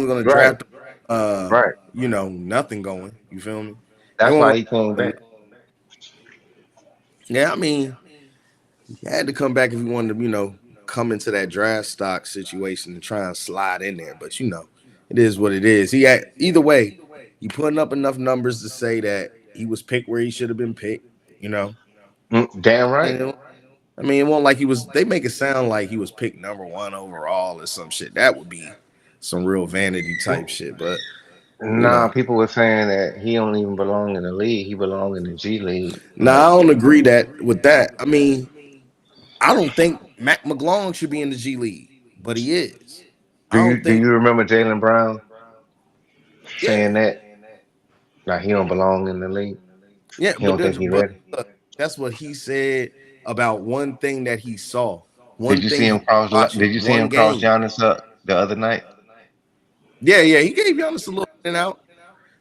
was gonna Right, draft, right. nothing going. You feel me? They That's won't why let he came him. back. Yeah, I mean, he had to come back if he wanted to, come into that draft stock situation and try and slide in there. But it is what it is. Either way, he putting up enough numbers to say that he was picked where he should have been picked. You know, Damn right. and I mean, it won't like he was. They make it sound like he was picked number one overall or some shit. That would be some real vanity type shit. But you Nah, know, people were saying that he don't even belong in the league. He belong in the G League. I Like, don't agree that with that. I mean, I don't think Mac McGlone should be in the G League, but he is. do I you don't do think. you remember Jalen Brown Yeah, saying that? Like he don't belong in the league. yeah, He don't think he but ready. that's what he said about one thing that he saw, Did one you see thing him he cross? watched Did you see one him cross game. Giannis up the other night? Yeah, yeah, he gave Giannis a little in and out.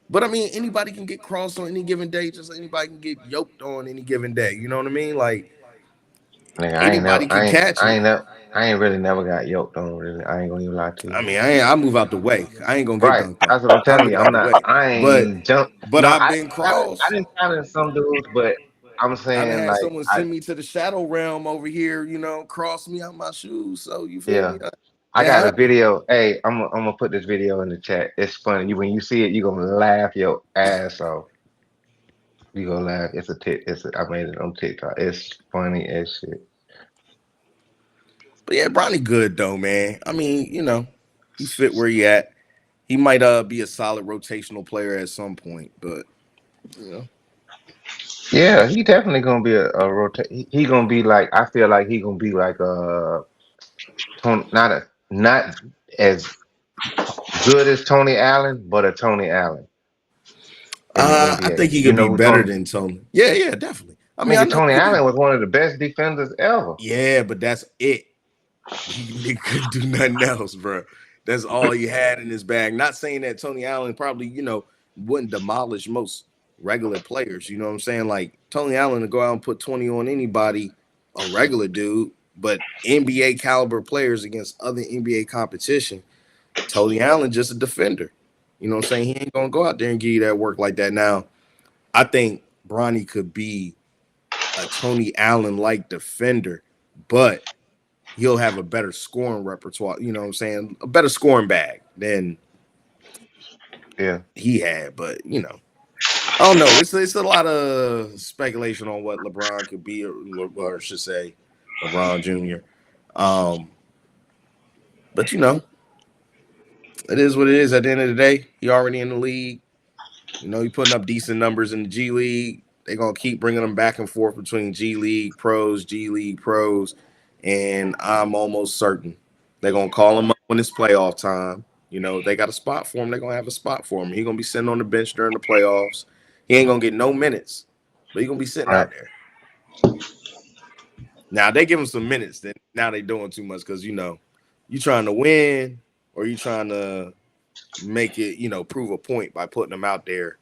But I mean, anybody can get crossed on any given day, just like anybody can get yoked on any given day. You know what I mean? Like Nigga, I ain't never, anybody can catch I it. ain't never, I ain't really never got yoked on. Really, I ain't gonna even lie to I you. mean, I move out the way. I ain't gonna get Right, dunked on. that's what I'm I telling move you. I'm out the not. way. I But ain't jump. but No, I've been I crossed. didn't challenge some dudes, but I'm I done saying had like someone I send me to the shadow realm over here, cross me out my shoes. So you feel yeah. me? I It got a happened. video. Hey, I'm gonna put this video in the chat. It's funny. When you see it, you gonna laugh your ass off. You gonna laugh. I made it on TikTok. It's funny as shit. But yeah, Bronny good though, man. I mean, he fit where he at. He might be a solid rotational player at some point, but you know. Yeah, he definitely gonna be a rotate. He gonna be like. I feel like he gonna be like Tony, not as good as Tony Allen, but a Tony Allen in the I NBA. think he You could know be who better Tony? than Tony. Yeah, yeah, definitely. I mean, I Nigga, know he Tony could be. Allen was one of the best defenders ever. Yeah, but that's it. He couldn't do nothing else, bro. That's all he had in his bag. Not saying that Tony Allen probably, wouldn't demolish most regular players. You know what I'm saying? Like Tony Allen to go out and put 20 on anybody, a regular dude, but NBA caliber players against other NBA competition. Tony Allen just a defender. You know what I'm saying? He ain't gonna go out there and give you that work like that. Now, I think Bronny could be a Tony Allen like defender, but he'll have a better scoring repertoire. You know what I'm saying? A better scoring bag than Yeah. he had. But I don't know. It's a lot of speculation on what LeBron could be, or I should say, LeBron Jr. Um, but it is what it is. At the end of the day, he already in the league. He putting up decent numbers in the G League. They're gonna keep bringing them back and forth between G League pros, and I'm almost certain they're gonna call him up when it's playoff time. They got a spot for him. They're gonna have a spot for him. He's gonna be sitting on the bench during the playoffs. He ain't gonna get no minutes, but he's gonna be sitting Right. out there. Now they give him some minutes. Then now they doing too much because you trying to win or you trying to make it prove a point by putting them out there.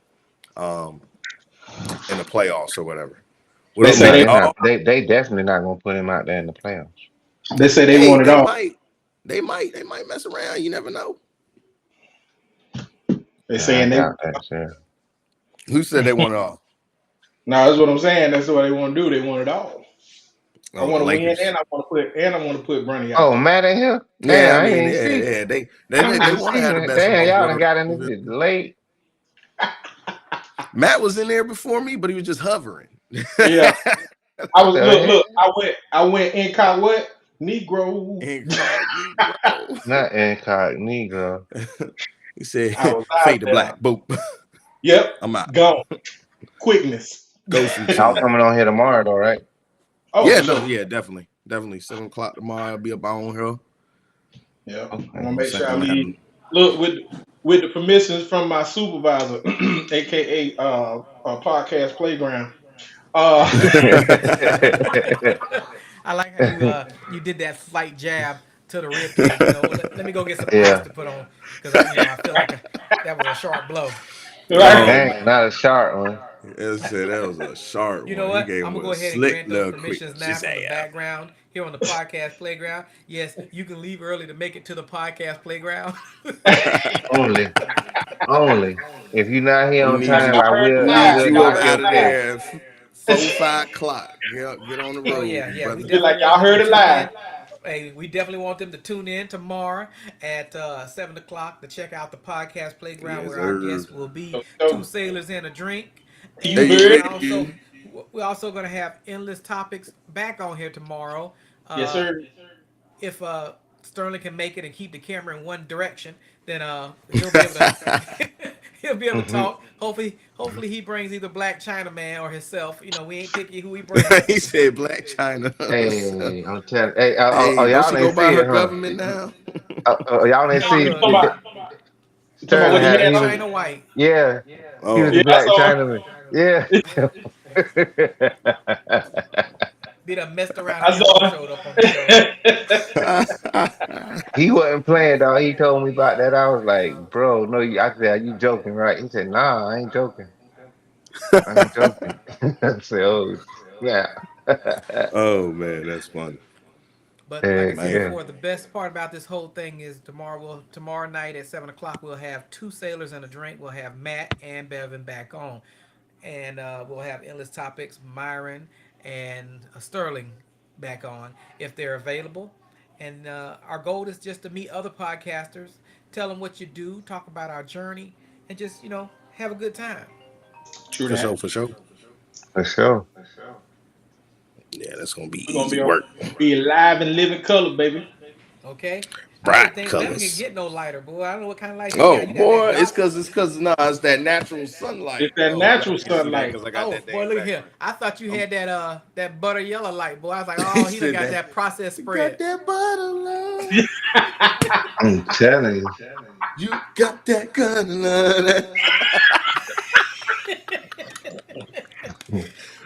Um, in the playoffs or whatever. What They up, say Nah, Mike? they they Oh, not. They definitely not gonna put him out there in the playoffs. they say they hey, want it they all. might, they might mess around. You never know. They Yeah, I saying they doubt that. Sure. Who said they want it all? no, that's what I'm saying. That's what they want to do. They want it all. I Oh, the want to win, Lakers. and I want to put Bronny out Oh, there. Matt in here? Yeah, Damn, I I ain't mean, even yeah, see. yeah. They I they ain't they, they even want to see, have the man. best of Damn, both y'all done worlds. got in this bit late. Matt was in there before me, but he was just hovering. Yeah, I What was the look. heck? I went what Negro. Incognito. Not incognito. He said, I was out "Fade to there. black." Boop. Yep, I'm out. gone quickness. Ghost Y'all routine. coming on here tomorrow, though, right? Oh, Yeah, for no, sure. yeah, definitely, definitely. 7 o'clock tomorrow. I'll be up on here. Yeah, I'm You know Okay. gonna what I'm make sure I saying? leave. Look with the permissions from my supervisor, aka podcast playground. Uh, I like how you did that slight jab to the rib cage. Let me go get some ice Yeah. to put on because I feel like that was a sharp blow. Oh right. my Dang, not a sharp one. It said that was a sharp You know one. He what? gave I'm him gonna go a ahead and slick grant those little quick permissions now from the jab. background. here on the podcast playground. Yes, you can leave early to make it to the podcast playground. Only, only. If you're not here We on need time, you. I heard it We I need live. will you I not up heard be out it of upset. there at live. 4, 5 o'clock. Get on the Oh road, yeah, yeah. We brother. Be like, definitely want y'all them to heard it tune live. in. Hey, we definitely want them to tune in tomorrow at 7 o'clock to check out the podcast playground Yes, where our sir. guests will be So, two so sailors and a drink, you and heard? we're also going to have endless topics back on here tomorrow. Yes, Uh, sir. if Sterling can make it and keep the camera in one direction, then he'll be able to he'll be able to Mhm. talk. Hopefully he brings either Black China Man or himself. You know, we ain't picky who he brings. He said Black China. Hey, I'm telling. Hey, Hey, don't y'all she ain't go by see her it, huh? government now? Y'all ain't You Hey, see look, talking about, you talking about Sterling what he had. had Black He on? was. China White. Yeah, he was Oh, the Yeah, I black saw. Chinaman. Yeah. Be done messed around I and him would have saw. showed up on the show. He wasn't playing, dog. He told me about that. I was like, bro, no, I said, are you joking, right? He said, nah, I ain't joking. I ain't joking. I said, oh, yeah. oh man, that's funny, But like I Heck said man. yeah. before, the best part about this whole thing is tomorrow night at 7 o'clock we'll have two sailors and a drink. We'll have Matt and Bevan back on, and we'll have endless topics, Myron and Sterling back on if they're available. And our goal is just to meet other podcasters, tell them what you do, talk about our journey, and just have a good time. True For that. sure, for sure. For sure. Yeah, that's gonna be We're gonna easy work. be live in living color, baby. Okay. I didn't Bright think Bevan could colors. get no lighter, boy. I don't know what kind of light you Oh got. You got that boy, dark. it's cause nah, it's that natural sunlight. It's that Oh, y'all natural can't see that sunlight. because I got Oh that boy, damn look here. background. I thought you I'm, had that butter yellow light, boy. I was like, he oh, he done said got that. that processed You got spread. that butter love. I'm telling you. You got that kind of love.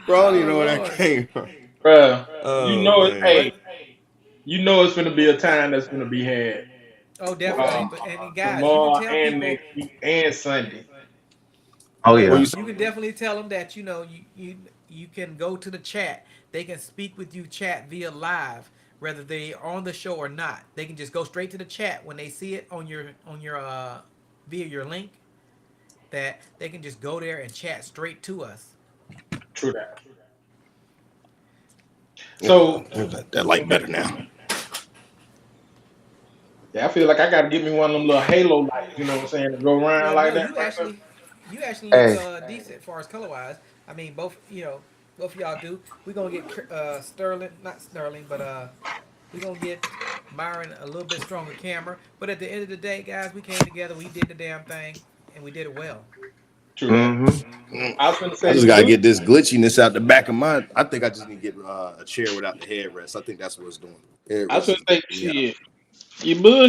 Bro, I don't even Oh know where that Lord. came from. Bruh, you Oh know it. man. Hey, But you know it's gonna be a time that's gonna be had. oh, Uh, definitely. But and guys, you can tomorrow tell and people. next week and Sunday. Oh, But What you yeah. say? you can definitely tell them that you can go to the chat. They can speak with you chat via live, whether they are on the show or not. They can just go straight to the chat when they see it on your via your link. That they can just go there and chat straight to us. True that. Okay, So that light better now. yeah, I feel like I gotta get me one of them little halo lights. You know what I'm saying? To go around Well, like no, that. you actually look Hey, decent far as color wise. I mean, both of y'all do. We're gonna get Sterling, not Sterling, but we're gonna get Myron a little bit stronger camera. But at the end of the day, guys, we came together, we did the damn thing, and we did it well. True that. mm-hmm. I was gonna I say just you gotta lose. get this glitchiness out the back of mine. I think I just need to get a chair without the headrest. I think that's what it's doing. I was Headrest gonna is say getting me out. shit. You bullshit.